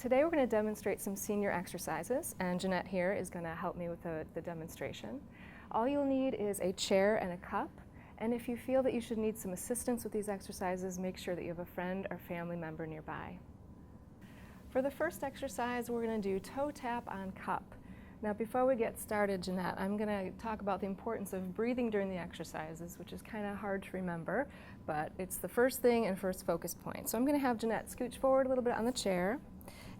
today we're going to demonstrate some senior exercises, and Jeanette here is going to help me with the demonstration. All you'll need is a chair and a cup, and if you feel that you should need some assistance with these exercises, make sure that you have a friend or family member nearby. For the first exercise, we're going to do toe tap on cup. Now before we get started, Jeanette, I'm going to talk about the importance of breathing during the exercises, which is kind of hard to remember, but it's the first thing and first focus point. So I'm going to have Jeanette scooch forward a little bit on the chair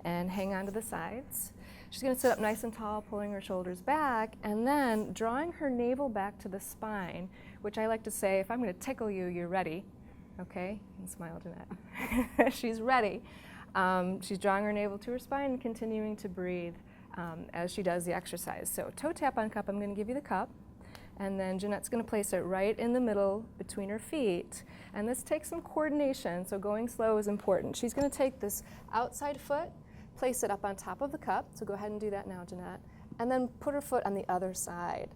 and hang on to the sides. She's going to sit up nice and tall, pulling her shoulders back, and then drawing her navel back to the spine, which I like to say, if I'm going to tickle you, you're ready. Okay? And smile, Jeanette. She's ready. She's drawing her navel to her spine and continuing to breathe as she does the exercise. So toe tap on cup, I'm going to give you the cup, and then Jeanette's going to place it right in the middle between her feet. And this takes some coordination, so going slow is important. She's going to take this outside foot, place it up on top of the cup, so go ahead and do that now, Jeanette, and then put her foot on the other side.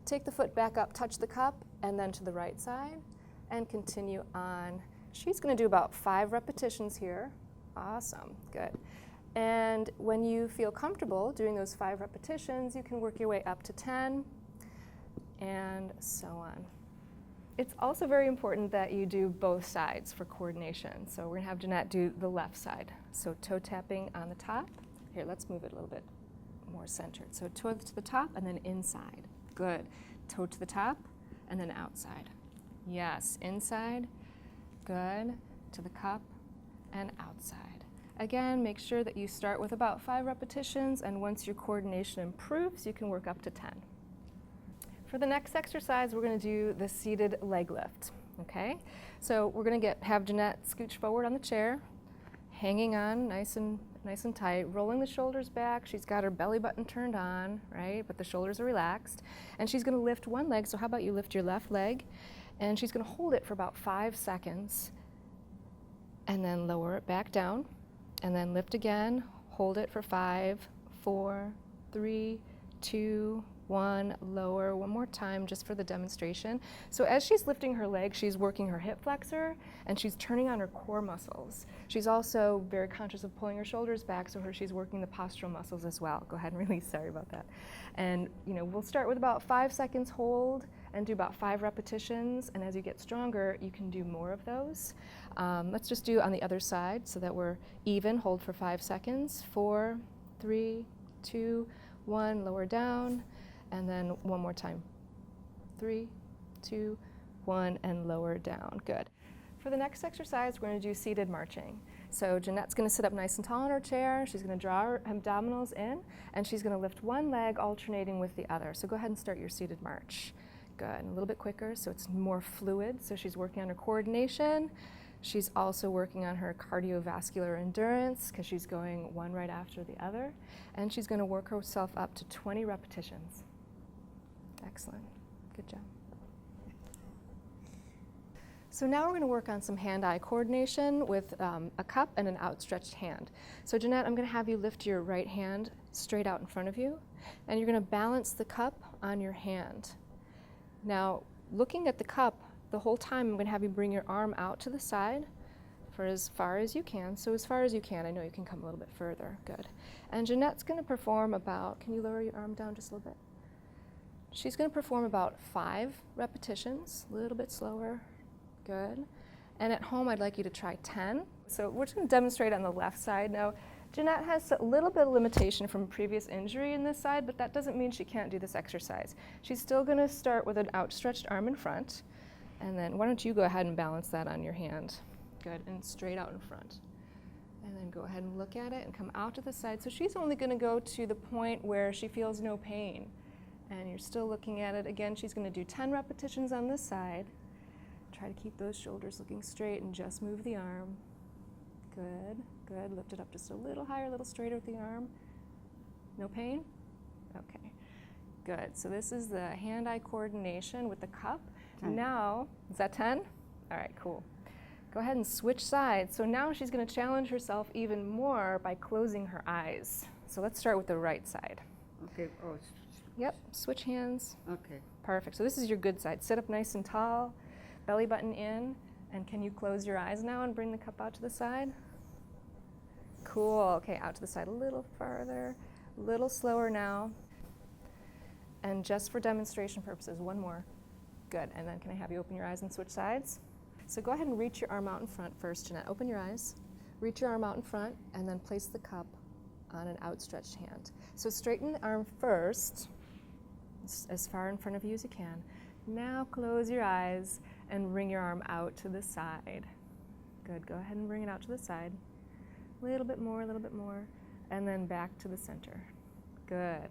Take the foot back up, touch the cup, and then to the right side, and continue on. She's going to do about 5 repetitions here. Awesome, good. And when you feel comfortable doing those 5 repetitions, you can work your way up to 10, and so on. It's also very important that you do both sides for coordination. So we're going to have Jeanette do the left side. So toe tapping on the top. Here, let's move it a little bit more centered. So toe to the top and then inside. Good. Toe to the top and then outside. Yes, inside. Good. To the cup and outside. Again, make sure that you start with about 5 repetitions, and once your coordination improves, you can work up to 10. For the next exercise, we're going to do the seated leg lift. Okay? So we're going to have Jeanette scooch forward on the chair, hanging on nice and tight, rolling the shoulders back. She's got her belly button turned on, right? But the shoulders are relaxed. And she's going to lift one leg. So how about you lift your left leg? And she's going to hold it for about 5 seconds, and then lower it back down. And then lift again, hold it for 5, 4, 3, 2, 1, lower. One more time just for the demonstration. So as she's lifting her leg, she's working her hip flexor and she's turning on her core muscles. She's also very conscious of pulling her shoulders back, so she's working the postural muscles as well. Go ahead and release, sorry about that. And we'll start with about 5 seconds hold and do about 5 repetitions, and as you get stronger, you can do more of those. Let's just do on the other side so that we're even. Hold for 5 seconds. 4, 3, 2, 1, lower down, and then one more time. 3, 2, 1, and lower down. Good. For the next exercise, we're going to do seated marching. So Jeanette's going to sit up nice and tall in her chair. She's going to draw her abdominals in, and she's going to lift one leg alternating with the other. So go ahead and start your seated march. Good. And a little bit quicker so it's more fluid. So she's working on her coordination. She's also working on her cardiovascular endurance because she's going one right after the other. And she's going to work herself up to 20 repetitions. Excellent. Good job. So now we're going to work on some hand-eye coordination with a cup and an outstretched hand. So Jeanette, I'm going to have you lift your right hand straight out in front of you, and you're going to balance the cup on your hand. Now, looking at the cup the whole time, I'm going to have you bring your arm out to the side for as far as you can. So as far as you can, I know you can come a little bit further. Good. And Jeanette's going to perform about, can you lower your arm down just a little bit? She's going to perform about 5 repetitions, a little bit slower. Good. And at home, I'd like you to try 10. So we're just going to demonstrate on the left side. Now, Jeanette has a little bit of limitation from previous injury in this side, but that doesn't mean she can't do this exercise. She's still going to start with an outstretched arm in front, and then why don't you go ahead and balance that on your hand. Good, and straight out in front. And then go ahead and look at it and come out to the side. So she's only going to go to the point where she feels no pain. And you're still looking at it. Again, she's going to do 10 repetitions on this side. Try to keep those shoulders looking straight and just move the arm. Good, good. Lift it up just a little higher, a little straighter with the arm. No pain? Okay, good. So this is the hand-eye coordination with the cup. 10. Now, is that 10? All right, cool. Go ahead and switch sides. So now she's going to challenge herself even more by closing her eyes. So let's start with the right side. Okay. Oh, Yep, switch hands. okay. Perfect. So this is your good side. Sit up nice and tall, belly button in, and can you close your eyes now and bring the cup out to the side? Cool. Okay, out to the side a little farther, a little slower now. And just for demonstration purposes, one more. Good. And then can I have you open your eyes and switch sides? So go ahead and reach your arm out in front first, Jeanette. Open your eyes. Reach your arm out in front and then place the cup on an outstretched hand. So straighten the arm first, as far in front of you as you can. Now close your eyes and bring your arm out to the side. Good. Go ahead and bring it out to the side. A little bit more, and then back to the center. Good.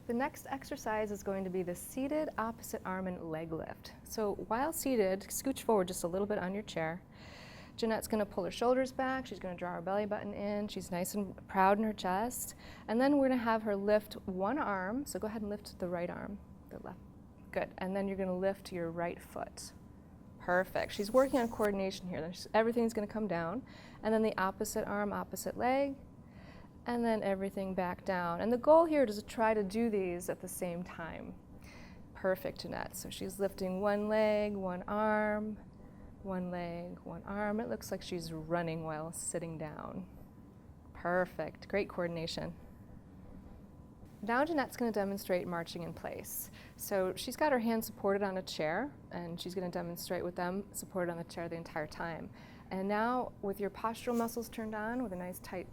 The next exercise is going to be the seated opposite arm and leg lift. So while seated, scooch forward just a little bit on your chair. Jeanette's going to pull her shoulders back. She's going to draw her belly button in. She's nice and proud in her chest. And then we're going to have her lift one arm. So go ahead and lift the right arm, the left. Good. And then you're going to lift your right foot. Perfect. She's working on coordination here. Everything's going to come down. And then the opposite arm, opposite leg. And then everything back down. And the goal here is to try to do these at the same time. Perfect, Jeanette. So she's lifting one leg, one arm, one leg, one arm. It looks like she's running while sitting down. Perfect. Great coordination. Now Jeanette's going to demonstrate marching in place. So she's got her hands supported on a chair, and she's going to demonstrate with them supported on the chair the entire time. And now with your postural muscles turned on, with a nice tight,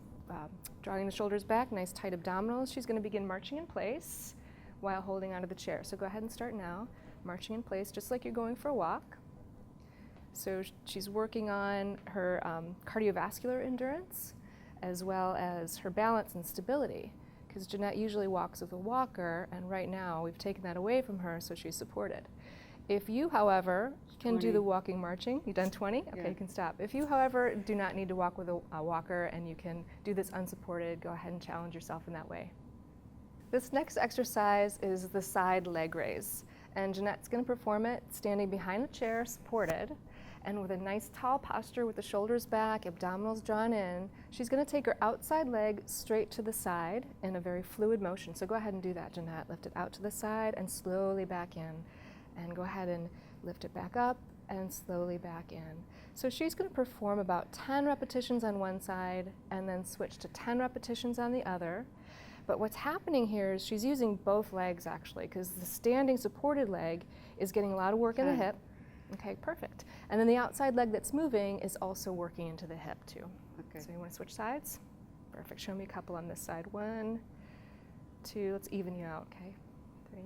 drawing the shoulders back, nice tight abdominals, she's going to begin marching in place while holding onto the chair. So go ahead and start now, marching in place just like you're going for a walk. So she's working on her cardiovascular endurance as well as her balance and stability, because Jeanette usually walks with a walker, and right now we've taken that away from her, so she's supported. If you, however, can 20. do the walking marching, you've done 20? Okay, Yeah. you can stop. If you, however, do not need to walk with a walker and you can do this unsupported, go ahead and challenge yourself in that way. This next exercise is the side leg raise, and Jeanette's going to perform it standing behind the chair, supported, and with a nice tall posture with the shoulders back, abdominals drawn in. She's going to take her outside leg straight to the side in a very fluid motion. So go ahead and do that, Jeanette. Lift it out to the side and slowly back in. And go ahead and lift it back up and slowly back in. So she's going to perform about 10 repetitions on one side and then switch to 10 repetitions on the other. But what's happening here is she's using both legs actually, because the standing supported leg is getting a lot of work in the hip. Okay, perfect. And then the outside leg that's moving is also working into the hip too. Okay. So you want to switch sides? Perfect. Show me a couple on this side. 1, 2, let's even you out, okay? 3,